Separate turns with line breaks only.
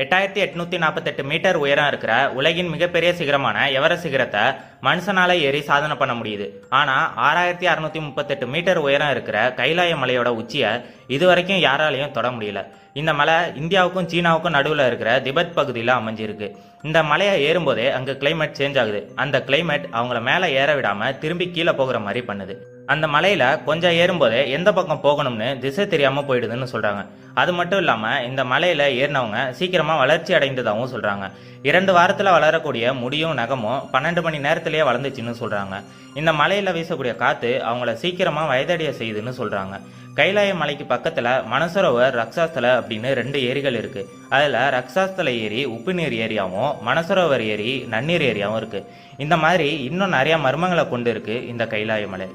8848 metre உயரம் இருக்கிற உலகின் மிகப்பெரிய சிகரமான எவரெஸ்ட் சிகரத்தை மனுஷனால ஏறி சாதனை பண்ண முடியுது. ஆனா 6638 மீட்டர் உயரம் இருக்கிற கைலாய மலையோட உச்சியை இதுவரைக்கும் யாராலையும் தொட முடியல. இந்த மலை இந்தியாவுக்கும் சீனாவுக்கும் நடுவில் இருக்கிற திபெத் பகுதியில் அமைஞ்சிருக்கு. இந்த மலையை ஏறும்போதே அங்கே கிளைமேட் சேஞ்ச் ஆகுது. அந்த கிளைமேட் அவங்கள மேலே ஏற விடாம திரும்பி கீழே போகிற மாதிரி பண்ணுது. அந்த மலையில கொஞ்சம் ஏறும்போதே எந்த பக்கம் போகணும்னு திசை தெரியாம போயிடுதுன்னு சொல்றாங்க. அது மட்டும் இல்லாம இந்த மலையில ஏறினவங்க சீக்கிரமா வளர்ச்சி அடைந்ததாகவும் சொல்றாங்க. 2 வாரத்துல வளரக்கூடிய முடியும் நகமும் 12 மணி நேரத்திலேயே வளர்ந்துச்சுன்னு சொல்றாங்க. இந்த மலையில வீசக்கூடிய காத்து அவங்கள சீக்கிரமா வயதடைய செய்யுதுன்னு சொல்றாங்க. கைலாய மலைக்கு பக்கத்துல மனசரோவர், ரக்ஷாஸ்தல அப்படின்னு 2 ஏரிகள் இருக்கு. அதுல ரக்ஷாஸ்தல ஏரி உப்பு நீர் ஏரியாவும், மனசரோவர் ஏரி நன்னீர் ஏரியாவும் இருக்கு. இந்த மாதிரி இன்னும் நிறைய மர்மங்களை கொண்டு இருக்கு இந்த கைலாய மலை.